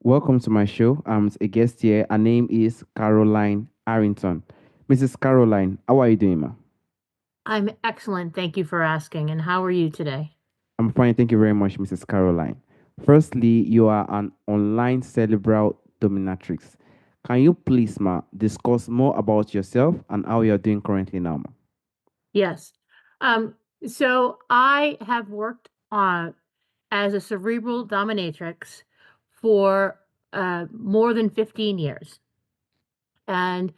Welcome to my show. I'm a guest here. Her name is Caroline Harrington. Mrs. Caroline, how are you doing, ma? I'm excellent. Thank you for asking. And how are you today? I'm fine. Thank you very much, Mrs. Caroline. Firstly, you are an online cerebral dominatrix. Can you please, ma, discuss more about yourself and how you're doing currently now, ma? Yes. Um, so I have worked as a cerebral dominatrix for more than 15 years. And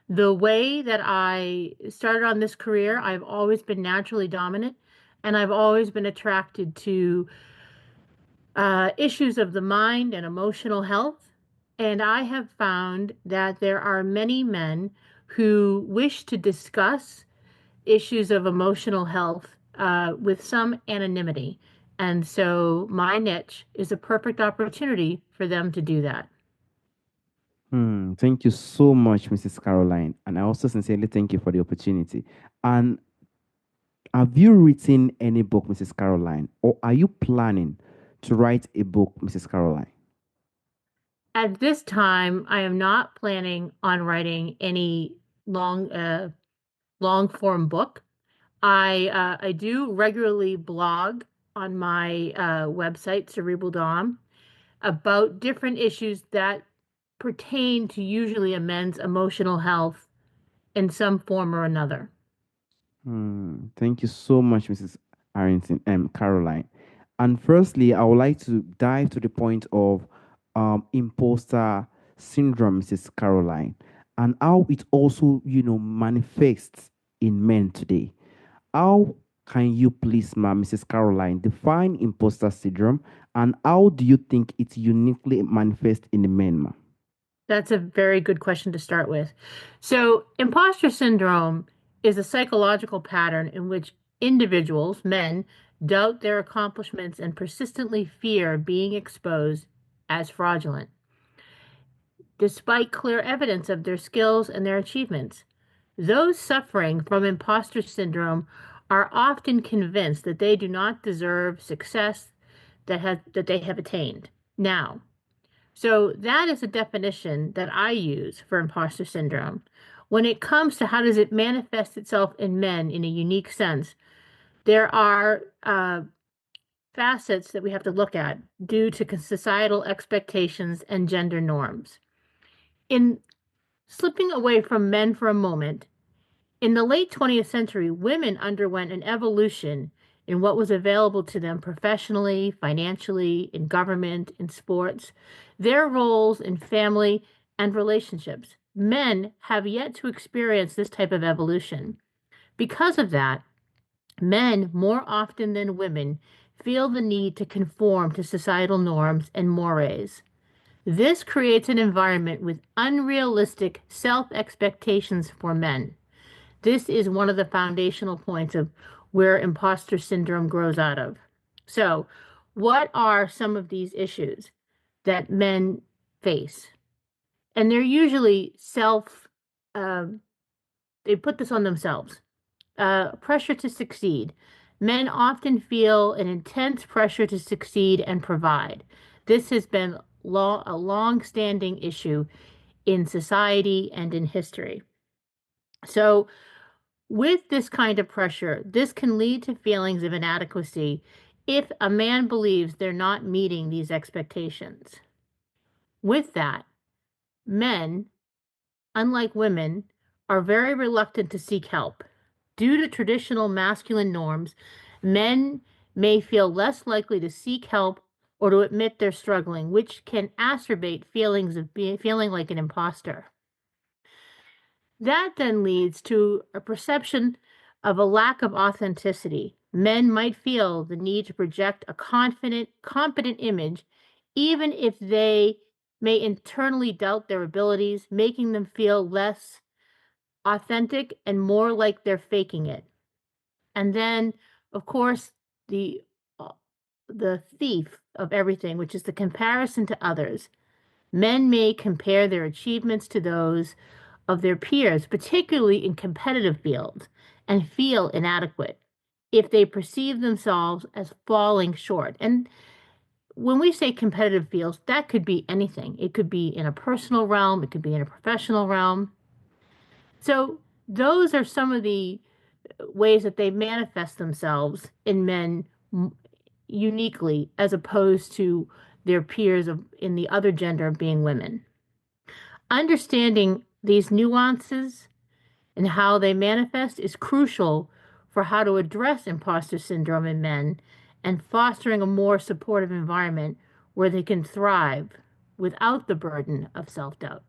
the way that I started on this career, I've always been naturally dominant, and I've always been attracted to issues of the mind and emotional health. And I have found that there are many men who wish to discuss issues of emotional health with some anonymity. And so my niche is a perfect opportunity for them to do that. Thank you so much, Mrs. Caroline. And I also sincerely thank you for the opportunity. And have you written any book, Mrs. Caroline, or are you planning to write a book, Mrs. Caroline? At this time, I am not planning on writing any long, uh, long form book. I do regularly blog on my website, Cerebral Dom, about different issues that pertain to usually a men's emotional health in some form or another. Thank you so much, Mrs. Harrington, Caroline. And firstly, I would like to dive to the point of imposter syndrome, Mrs. Caroline, and how it also, manifests in men today. How can you please, Mrs. Caroline, define imposter syndrome, and how do you think it uniquely manifests in the men, ma? That's a very good question to start with. So, imposter syndrome is a psychological pattern in which individuals, men, doubt their accomplishments and persistently fear being exposed as fraudulent, despite clear evidence of their skills and their achievements. Those suffering from imposter syndrome are often convinced that they do not deserve success that they have attained. Now, so that is a definition that I use for imposter syndrome. When it comes to how does it manifest itself in men in a unique sense, there are facets that we have to look at due to societal expectations and gender norms. In slipping away from men for a moment, in the late 20th century, women underwent an evolution in what was available to them professionally, financially, in government, in sports, their roles in family and relationships. Men have yet to experience this type of evolution. Because of that, men more often than women feel the need to conform to societal norms and mores. This creates an environment with unrealistic self expectations for men. This is one of the foundational points of where imposter syndrome grows out of. So, what are some of these issues that men face? And they're usually um, they put this on themselves. Pressure to succeed. Men often feel an intense pressure to succeed and provide. This has been a long-standing issue in society and in history. So, with this kind of pressure, this can lead to feelings of inadequacy if a man believes they're not meeting these expectations. With that, men, unlike women, are very reluctant to seek help. Due to traditional masculine norms, men may feel less likely to seek help or to admit they're struggling, which can exacerbate feelings of feeling like an imposter. That then leads to a perception of a lack of authenticity. Men might feel the need to project a confident, competent image, even if they may internally doubt their abilities, making them feel less authentic and more like they're faking it. And then, of course, the uh, the thief of everything, which is the comparison to others. Men may compare their achievements to those of their peers, particularly in competitive fields, and feel inadequate if they perceive themselves as falling short. And when we say competitive fields, that could be anything. It could be in a personal realm, it could be in a professional realm. So, those are some of the ways that they manifest themselves in men uniquely as opposed to their peers in the other gender being women. Understanding these nuances and how they manifest is crucial for how to address imposter syndrome in men and fostering a more supportive environment where they can thrive without the burden of self doubt.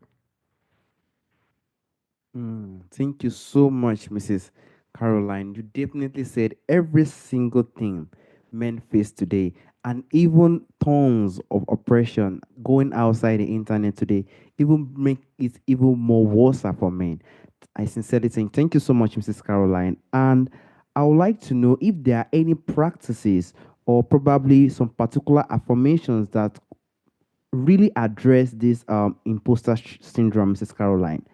Thank you so much, Mrs. Caroline. You definitely said every single thing men face today, and even tons of oppression going outside the internet today, even make it even more worse for men. I sincerely think thank you so much, Mrs. Caroline. And I would like to know if there are any practices or probably some particular affirmations that really address this imposter syndrome, Mrs. Caroline.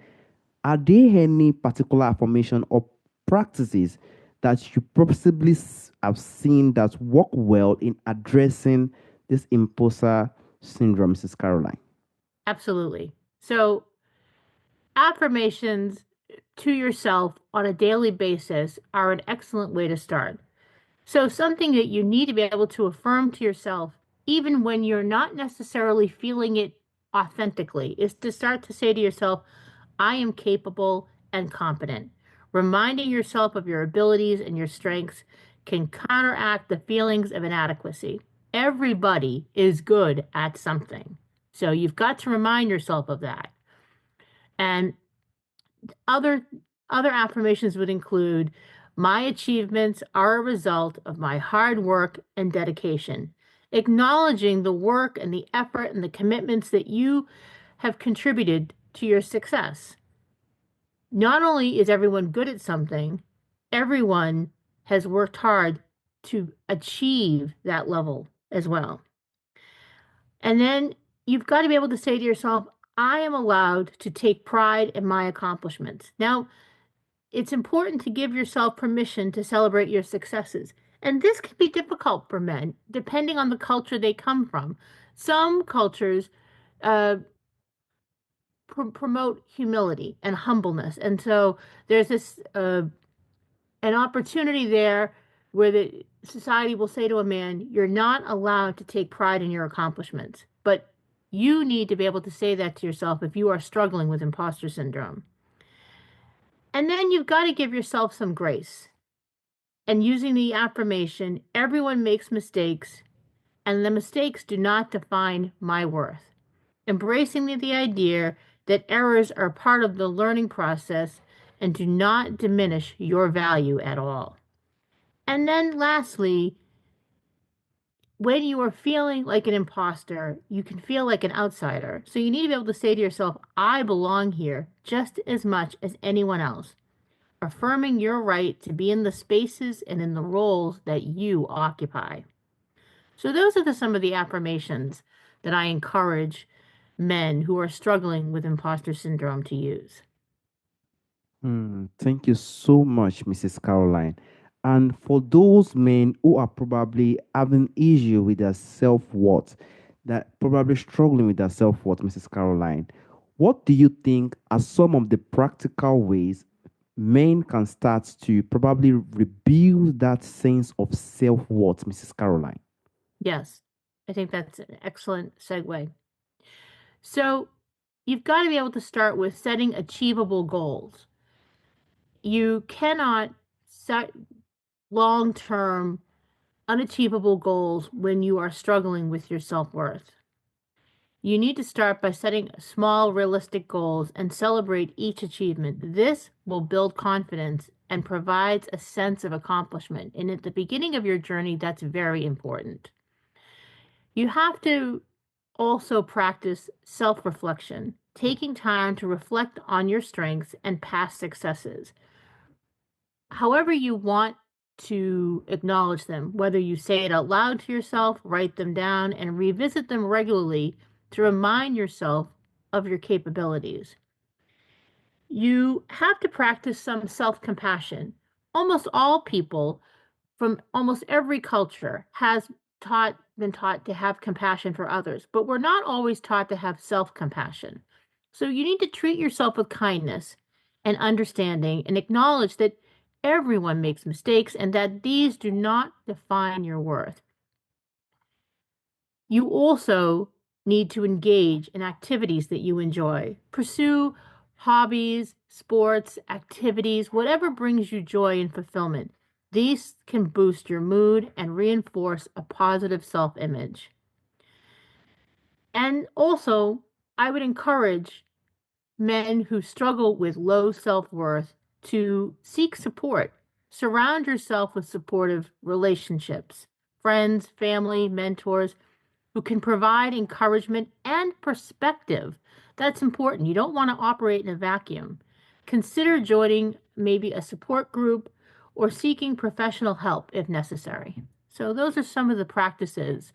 Are there any particular affirmation or practices that you possibly have seen that work well in addressing this imposter syndrome, Mrs. Caroline? Absolutely. So, affirmations to yourself on a daily basis are an excellent way to start. So, something that you need to be able to affirm to yourself, even when you're not necessarily feeling it authentically, is to start to say to yourself, I am capable and competent. Reminding yourself of your abilities and your strengths can counteract the feelings of inadequacy. Everybody is good at something. So, you've got to remind yourself of that. And other other affirmations would include my achievements are a result of my hard work and dedication. Acknowledging the work and the effort and the commitments that you have contributed to your success. Not only is everyone good at something, everyone has worked hard to achieve that level as well. And then you've got to be able to say to yourself, I am allowed to take pride in my accomplishments. Now, it's important to give yourself permission to celebrate your successes. And this can be difficult for men, depending on the culture they come from. Some cultures uh, promote humility and humbleness. And so there's this an opportunity there where the society will say to a man, you're not allowed to take pride in your accomplishments. But you need to be able to say that to yourself if you are struggling with imposter syndrome. And then you've got to give yourself some grace. And using the affirmation, everyone makes mistakes, and the mistakes do not define my worth. Embracing the idea that errors are part of the learning process and do not diminish your value at all. And then lastly, when you are feeling like an imposter, you can feel like an outsider. So you need to be able to say to yourself, I belong here just as much as anyone else, affirming your right to be in the spaces and in the roles that you occupy. So, those are some of the affirmations that I encourage men who are struggling with imposter syndrome to use. Thank you so much, Mrs. Caroline. And for those men who are probably having issue with their self-worth, that probably struggling with their self-worth, Mrs. Caroline, what do you think are some of the practical ways men can start to probably rebuild that sense of self-worth, Mrs. Caroline? Yes, I think that's an excellent segue. So, you've got to be able to start with setting achievable goals. You cannot set long term, unachievable goals when you are struggling with your self worth. You need to start by setting small, realistic goals and celebrate each achievement. This will build confidence and provides a sense of accomplishment. And at the beginning of your journey, that's very important. You have to also practice self reflection, taking time to reflect on your strengths and past successes. However, you want to acknowledge them, whether you say it out loud to yourself, write them down, and revisit them regularly to remind yourself of your capabilities. You have to practice some self compassion. Almost all people from almost every culture has taught been taught to have compassion for others, but we're not always taught to have self compassion. So you need to treat yourself with kindness and understanding and acknowledge that everyone makes mistakes and that these do not define your worth. You also need to engage in activities that you enjoy. Pursue hobbies, sports, activities, whatever brings you joy and fulfillment. These can boost your mood and reinforce a positive self image. And also, I would encourage men who struggle with low self worth to seek support. Surround yourself with supportive relationships, friends, family, mentors who can provide encouragement and perspective. That's important. You don't want to operate in a vacuum. Consider joining maybe a support group or seeking professional help if necessary. So, those are some of the practices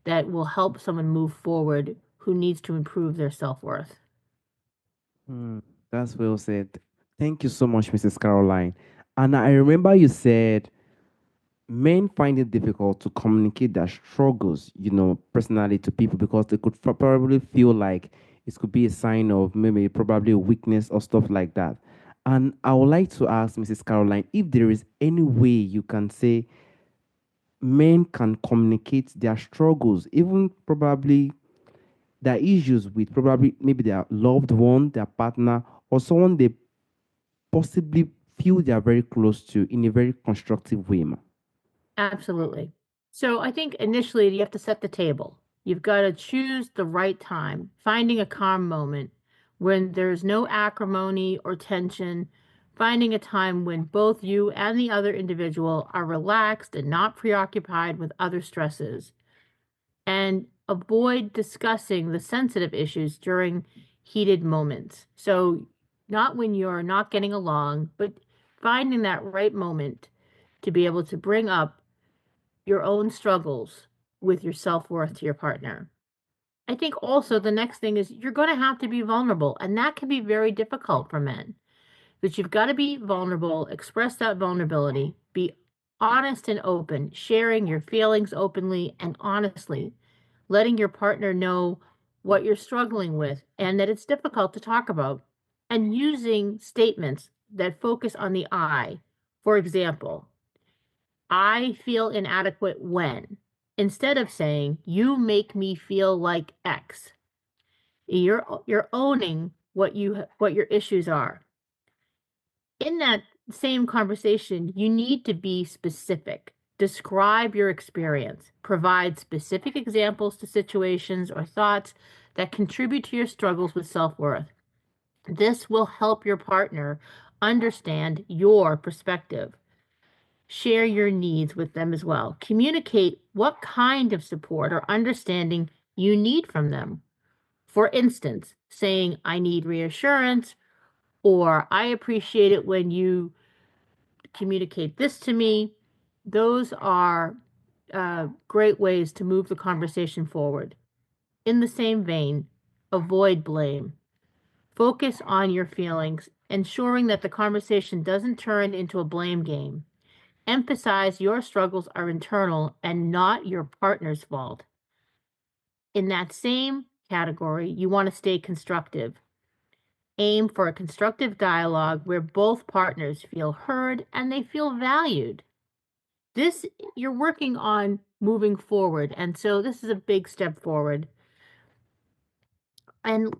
that will help someone move forward who needs to improve their self worth. Hmm, that's well said. Thank you so much, Mrs. Caroline. And I remember you said men find it difficult to communicate their struggles, personally to people because they could probably feel like it could be a sign of maybe probably a weakness or stuff like that. And I would like to ask Mrs. Caroline if there is any way you can say men can communicate their struggles, even probably their issues with probably maybe their loved one, their partner, or someone they possibly feel they are very close to in a very constructive way, ma. Absolutely. So I think initially you have to set the table. You've got to choose the right time, finding a calm moment when there's no acrimony or tension, finding a time when both you and the other individual are relaxed and not preoccupied with other stresses, and avoid discussing the sensitive issues during heated moments. So, not when you're not getting along, but finding that right moment to be able to bring up your own struggles with your self worth to your partner. I think also the next thing is you're going to have to be vulnerable, and that can be very difficult for men. But you've got to be vulnerable, express that vulnerability, be honest and open, sharing your feelings openly and honestly, letting your partner know what you're struggling with and that it's difficult to talk about, and using statements that focus on the I. For example, I feel inadequate when, instead of saying, you make me feel like X. You're owning what your issues are. In that same conversation, you need to be specific. Describe your experience. Provide specific examples to situations or thoughts that contribute to your struggles with self-worth. This will help your partner understand your perspective. Share your needs with them as well. Communicate what kind of support or understanding you need from them. For instance, saying, I need reassurance, or I appreciate it when you communicate this to me. Those are great ways to move the conversation forward. In the same vein, avoid blame. Focus on your feelings, ensuring that the conversation doesn't turn into a blame game. Emphasize your struggles are internal and not your partner's fault. In that same category, you want to stay constructive. Aim for a constructive dialogue where both partners feel heard and they feel valued. This you're working on moving forward, and so this is a big step forward. And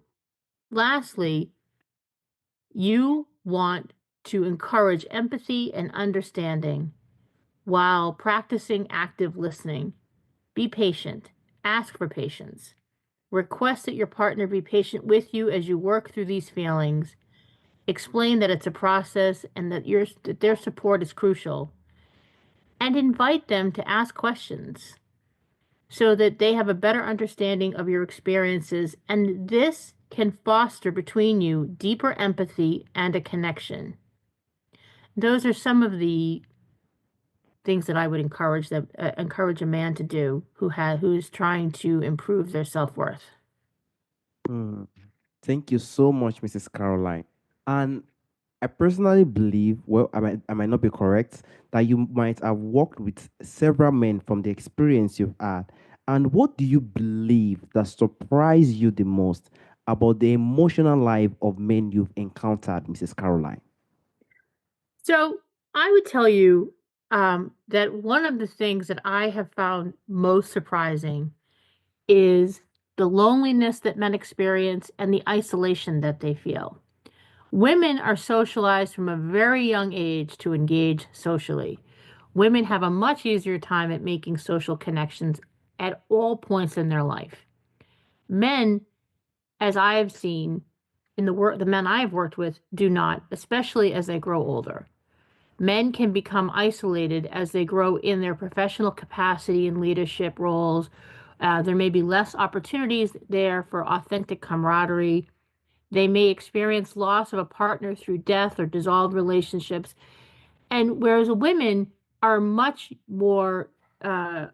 lastly, you want to encourage empathy and understanding while practicing active listening. Be patient. Ask for patience. Request that your partner be patient with you as you work through these feelings. Explain that it's a process and that their support is crucial. And invite them to ask questions so that they have a better understanding of your experiences. And this can foster between you deeper empathy and a connection. Those are some of the things that I would encourage a man to do who's trying to improve their self-worth. Hmm. Thank you so much, Mrs. Caroline. And I personally believe, well, I might not be correct, that you might have worked with several men from the experience you've had. And what do you believe that surprised you the most about the emotional life of men you've encountered, Mrs. Caroline? So I would tell you that one of the things that I have found most surprising is the loneliness that men experience and the isolation that they feel. Women are socialized from a very young age to engage socially. Women have a much easier time at making social connections at all points in their life. Men, as I have seen in the men I've worked with, do not, especially as they grow older. Men can become isolated as they grow in their professional capacity and leadership roles. There may be less opportunities there for authentic camaraderie. They may experience loss of a partner through death or dissolved relationships. And whereas women are much more uh,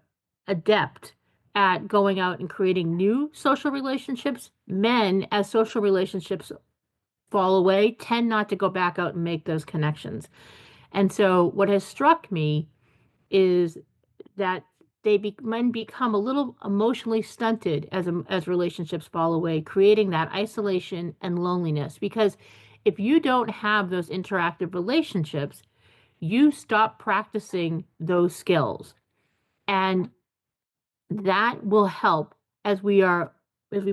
adept at going out and creating new social relationships, men, as social relationships fall away, tend not to go back out and make those connections. And so, what has struck me is that men become a little emotionally stunted as relationships fall away, creating that isolation and loneliness. Because if you don't have those interactive relationships, you stop practicing those skills, and that will help as we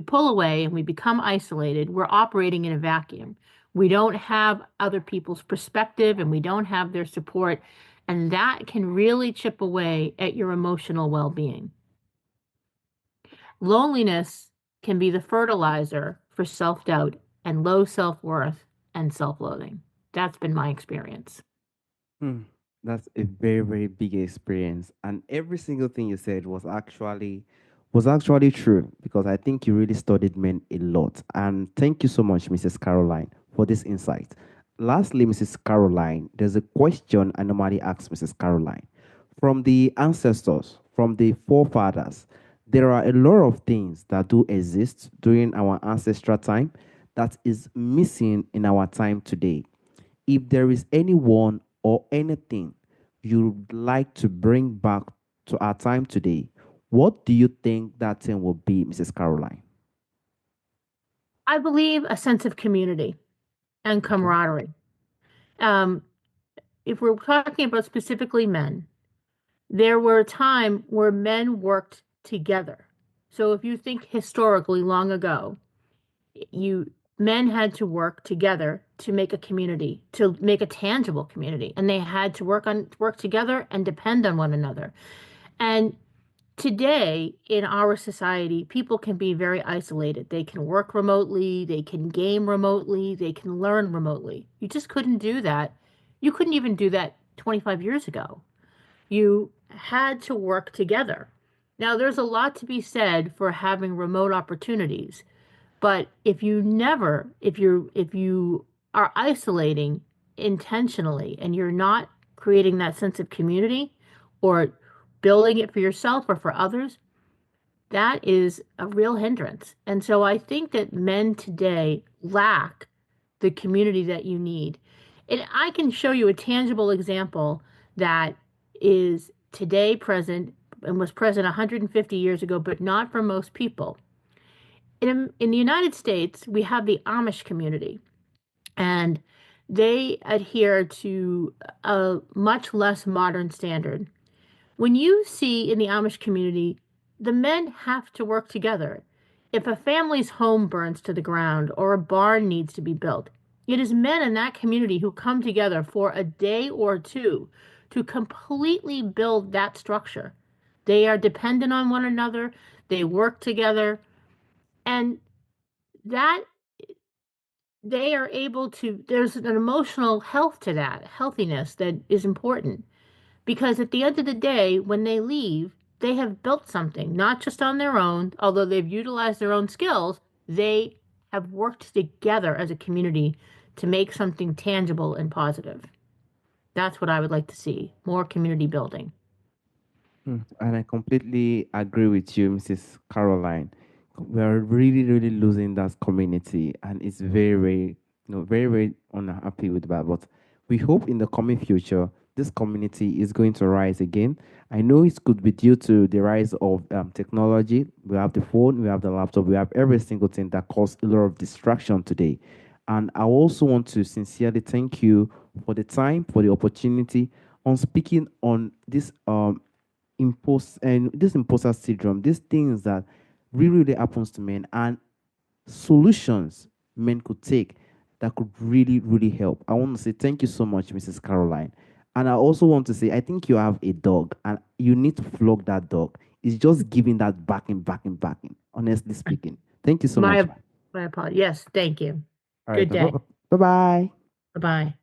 pull away and we become isolated. We're operating in a vacuum. We don't have other people's perspective and we don't have their support, and that can really chip away at your emotional well-being. Loneliness can be the fertilizer for self-doubt and low self-worth and self-loathing. That's been my experience. Hmm. That's a very, very big experience. And every single thing you said was actually true because I think you really studied men a lot. And thank you so much, Mrs. Caroline, for this insight. Lastly, Mrs. Caroline, there's a question I normally ask Mrs. Caroline. From the ancestors, from the forefathers, there are a lot of things that do exist during our ancestral time that is missing in our time today. If there is anyone or anything you'd like to bring back to our time today, what do you think that thing will be, Mrs. Caroline? I believe a sense of community and Okay. camaraderie. Um, if we're talking about specifically men, there were a time where men worked together. So if you think historically long ago, you men had to work together to make a community, to make a tangible community, and they had to work together and depend on one another. And today in our society, people can be very isolated. They can work remotely, they can game remotely, they can learn remotely. You just couldn't do that. You couldn't even do that 25 years ago. You had to work together. Now, there's a lot to be said for having remote opportunities, but if you are isolating intentionally and you're not creating that sense of community or building it for yourself or for others, that is a real hindrance. And so I think that men today lack the community that you need. And I can show you a tangible example that is today present and was present 150 years ago, but not for most people. In the United States, we have the Amish community, and they adhere to a much less modern standard. When you see in the Amish community, the men have to work together. If a family's home burns to the ground or a barn needs to be built, it is men in that community who come together for a day or two to completely build that structure. They are dependent on one another, they work together, and that they are able to, there's an emotional health to that, healthiness that is important. Because at the end of the day, when they leave, they have built something, not just on their own, although they've utilized their own skills, they have worked together as a community to make something tangible and positive. That's what I would like to see, more community building. And I completely agree with you, Mrs. Caroline. We're really, really losing that community, and it's very, very, very, very unhappy with that. But we hope in the coming future this community is going to rise again. I know it could be due to the rise of technology. We have the phone, we have the laptop, we have every single thing that causes a lot of distraction today. And I also want to sincerely thank you for the time, for the opportunity on speaking on this this imposter syndrome, these things that really happens to men, and solutions men could take that could really help. I want to say thank you so much, Mrs. Caroline. And I also want to say I think you have a dog and you need to flog that dog. It's just giving that backing, honestly speaking. Thank you so much. My apologies. Yes, thank you. All right. Good day. Bye bye. Bye-bye.